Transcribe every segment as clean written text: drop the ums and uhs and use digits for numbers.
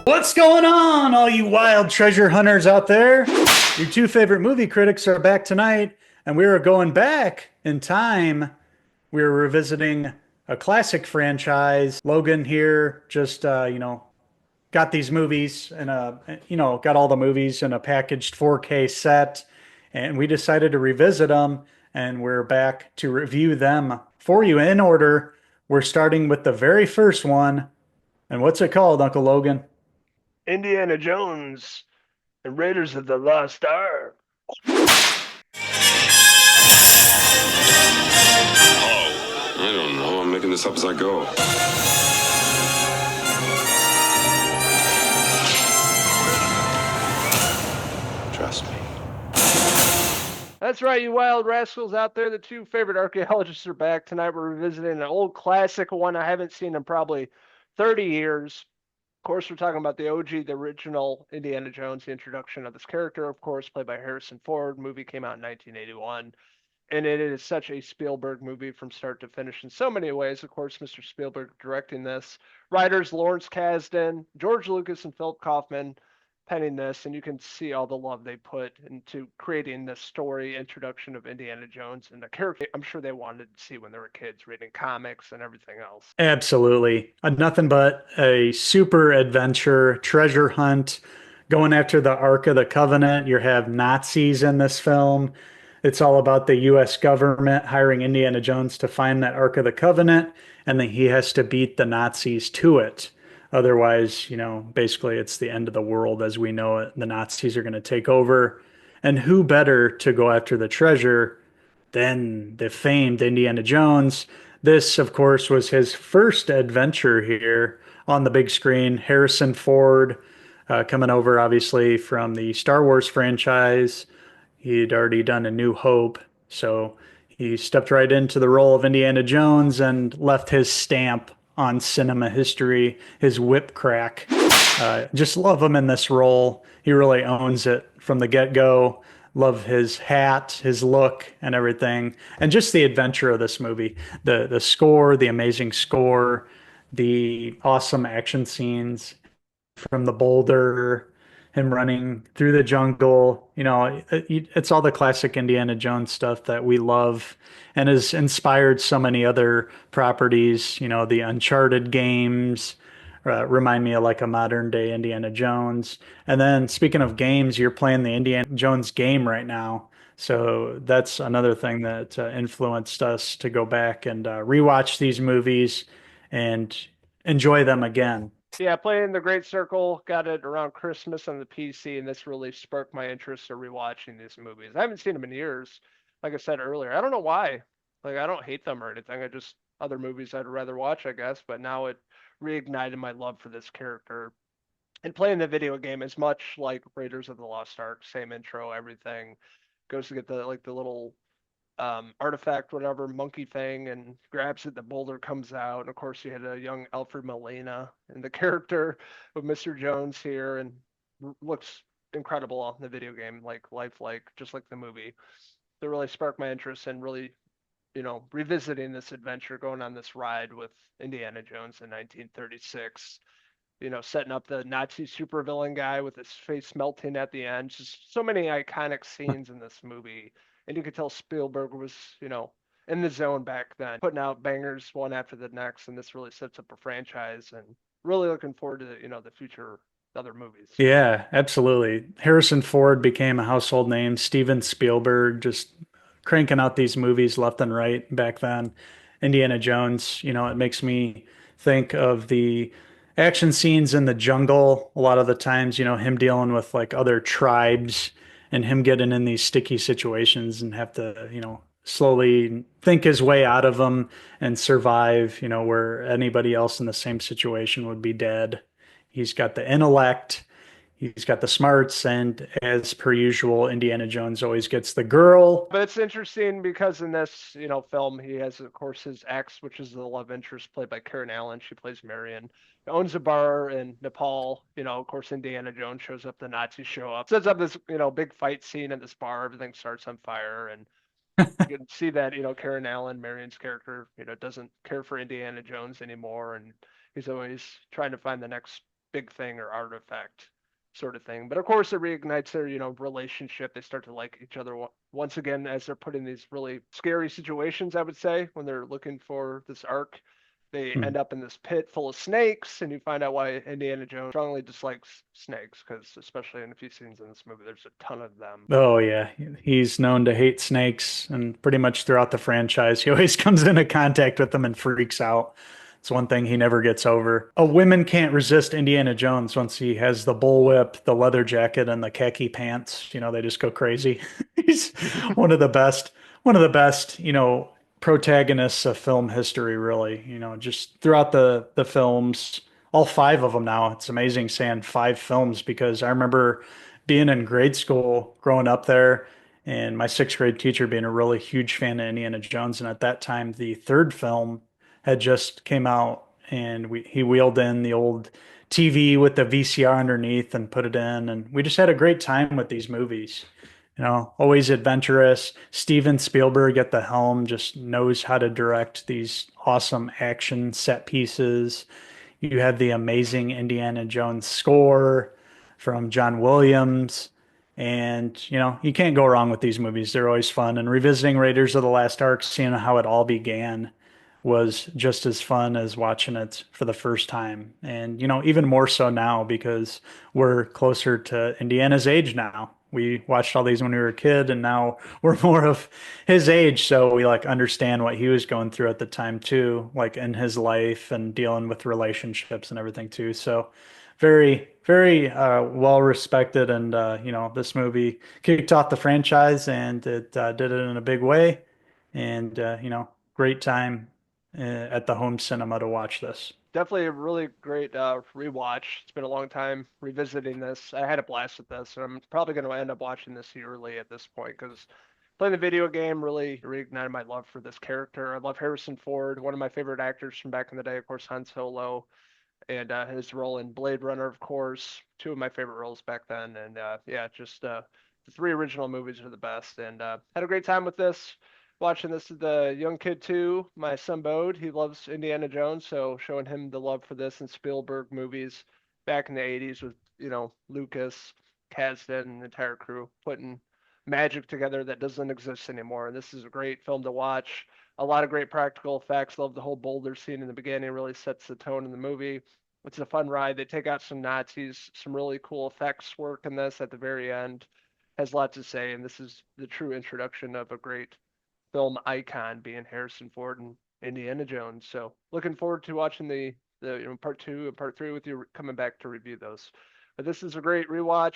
What's going on, all you wild treasure hunters out there? Your two favorite movie critics are back tonight, and we are going back in time. We are revisiting a classic franchise. Logan here just, got these movies and got all the movies in a packaged 4K set, and we decided to revisit them, and we're back to review them for you in order. We're starting with the very first one, and what's it called, Uncle Logan? Indiana Jones and Raiders of the Lost Ark. I don't know. I'm making this up as I go. Trust me. That's right, you wild rascals out there. The two favorite archaeologists are back tonight. We're revisiting an old classic one I haven't seen in probably 30 years. Of course, we're talking about the OG, the original Indiana Jones, the introduction of this character, of course, played by Harrison Ford. Movie came out in 1981. And it is such a Spielberg movie from start to finish in so many ways. Of course, Mr. Spielberg directing this. Writers Lawrence Kasdan, George Lucas, and Philip Kaufman penning this, and you can see all the love they put into creating this story, introduction of Indiana Jones, and the character I'm sure they wanted to see when they were kids, reading comics and everything else. Absolutely. Nothing but a super adventure, treasure hunt, going after the Ark of the Covenant. You have Nazis in this film. It's all about the US government hiring Indiana Jones to find that Ark of the Covenant, and then he has to beat the Nazis to it. Otherwise, basically it's the end of the world as we know it. The Nazis are going to take over. And who better to go after the treasure than the famed Indiana Jones? This, of course, was his first adventure here on the big screen. Harrison Ford, coming over obviously from the Star Wars franchise. He'd already done A New Hope, so he stepped right into the role of Indiana Jones and left his stamp on cinema history, his whip crack. Just love him in this role. He really owns it from the get-go. Love his hat, his look, and everything, and just the adventure of this movie. The score, the amazing score, the awesome action scenes from the boulder, him running through the jungle. It's all the classic Indiana Jones stuff that we love and has inspired so many other properties. The Uncharted games remind me of like a modern day Indiana Jones. And then speaking of games, you're playing the Indiana Jones game right now. So that's another thing that influenced us to go back and rewatch these movies and enjoy them again. Yeah, playing The Great Circle, got it around Christmas on the PC, and this really sparked my interest in rewatching these movies. I haven't seen them in years, like I said earlier. I don't know why. Like, I don't hate them or anything. I just, other movies I'd rather watch, I guess, but now it reignited my love for this character. And playing the video game is much like Raiders of the Lost Ark, same intro, everything. Goes to get the little artifact, whatever, monkey thing, and grabs it. The boulder comes out. And of course, you had a young Alfred Molina and the character of Mr. Jones here, and looks incredible on the video game, like lifelike, just like the movie. That really sparked my interest in really, revisiting this adventure, going on this ride with Indiana Jones in 1936. Setting up the Nazi supervillain guy with his face melting at the end. Just so many iconic scenes in this movie. And you could tell Spielberg was, in the zone back then, putting out bangers one after the next. And this really sets up a franchise, and really looking forward to, the future other movies. Yeah, absolutely. Harrison Ford became a household name. Steven Spielberg just cranking out these movies left and right back then. Indiana Jones, it makes me think of the action scenes in the jungle a lot of the times, him dealing with like other tribes and him getting in these sticky situations and have to, slowly think his way out of them and survive, where anybody else in the same situation would be dead. He's got the intellect, he's got the smarts, and as per usual, Indiana Jones always gets the girl. But it's interesting because in this, film, he has, of course, his ex, which is the love interest played by Karen Allen. She plays Marion. He owns a bar in Nepal. Of course, Indiana Jones shows up. The Nazis show up. Sets up this, big fight scene at this bar. Everything starts on fire, and you can see that, Karen Allen, Marion's character, doesn't care for Indiana Jones anymore, and he's always trying to find the next big thing or artifact sort of thing. But of course, it reignites their, relationship. They start to like each other once again as they're put in these really scary situations, I would say, when they're looking for this ark. They Hmm. end up in this pit full of snakes, and you find out why Indiana Jones strongly dislikes snakes, because especially in a few scenes in this movie, there's a ton of them. Oh yeah, he's known to hate snakes, and pretty much throughout the franchise, he always comes into contact with them and freaks out. It's one thing he never gets over. A women can't resist Indiana Jones once he has the bullwhip, the leather jacket, and the khaki pants. They just go crazy. He's one of the best, one of the best, protagonists of film history, really. Just throughout the films, all five of them now. It's amazing saying five films because I remember being in grade school, growing up there, and my sixth grade teacher being a really huge fan of Indiana Jones. And at that time, the third film had just came out, and he wheeled in the old TV with the VCR underneath and put it in, and we just had a great time with these movies. Always adventurous. Steven Spielberg at the helm just knows how to direct these awesome action set pieces. You had the amazing Indiana Jones score from John Williams. And, you can't go wrong with these movies. They're always fun. And revisiting Raiders of the Lost Ark, seeing how it all began, was just as fun as watching it for the first time. And, even more so now because we're closer to Indiana's age now. We watched all these when we were a kid, and now we're more of his age. So we like understand what he was going through at the time too, like in his life and dealing with relationships and everything too. So very, very well respected. And, this movie kicked off the franchise, and it did it in a big way. And, great time at the home cinema to watch this. Definitely a really great rewatch. It's been a long time revisiting this. I had a blast with this, and I'm probably going to end up watching this yearly at this point because playing the video game really reignited my love for this character. I love Harrison Ford, one of my favorite actors from back in the day, of course, Han Solo, and his role in Blade Runner, of course, two of my favorite roles back then. And yeah, just the three original movies are the best. And had a great time with this. Watching this with the young kid too, my son Bode, he loves Indiana Jones, so showing him the love for this and Spielberg movies back in the 80s with, Lucas, Kasdan, and the entire crew putting magic together that doesn't exist anymore. And this is a great film to watch. A lot of great practical effects. Love the whole boulder scene in the beginning, really sets the tone in the movie. It's a fun ride. They take out some Nazis, some really cool effects work in this at the very end. Has a lot to say, and this is the true introduction of a great film icon being Harrison Ford and Indiana Jones. So looking forward to watching the part two and part three with you coming back to review those. But this is a great rewatch.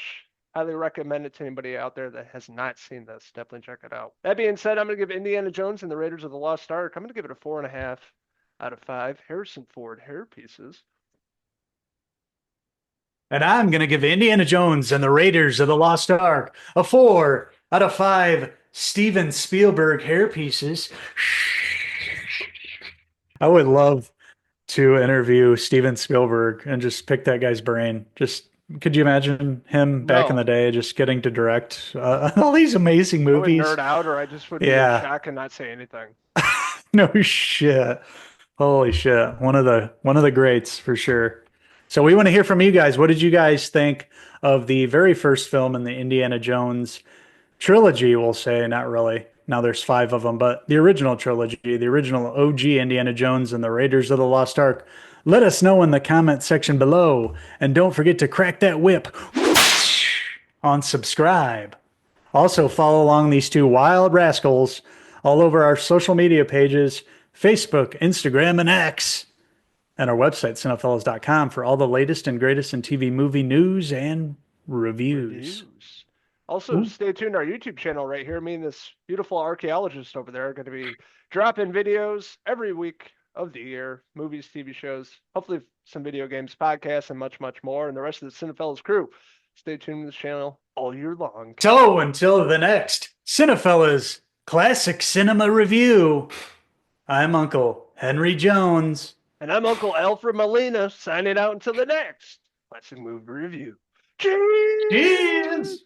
Highly recommend it to anybody out there that has not seen this. Definitely check it out. That being said, I'm going to give Indiana Jones and the Raiders of the Lost Ark, I'm going to give it a 4.5 out of 5 Harrison Ford hair pieces. And I'm going to give Indiana Jones and the Raiders of the Lost Ark a 4 out of 5 Steven Spielberg hair pieces. I would love to interview Steven Spielberg and just pick that guy's brain. Just could you imagine him back in the No, day just getting to direct all these amazing I would movies? nerd out or I just would be in Yeah, shock and not say anything. no shit. Holy shit. One of the greats for sure. So we want to hear from you guys. What did you guys think of the very first film in the Indiana Jones trilogy, we'll say? Not really. Now there's five of them, but the original trilogy, the original OG Indiana Jones and the Raiders of the Lost Ark. Let us know in the comment section below. And don't forget to crack that whip on subscribe. Also, follow along these two wild rascals all over our social media pages, Facebook, Instagram, and X, and our website, Cinephellas.com, for all the latest and greatest in TV movie news and reviews. Reviews. Also, Ooh. stay tuned to our YouTube channel right here. Me and this beautiful archaeologist over there are going to be dropping videos every week of the year, movies, TV shows, hopefully some video games, podcasts, and much, much more. And the rest of the Cinephellas crew. Stay tuned to this channel all year long. So, until the next Cinefellas Classic Cinema Review, I'm Uncle Henry Jones. And I'm Uncle Alfred Molina signing out until the next classic movie review. Cheers! Cheers!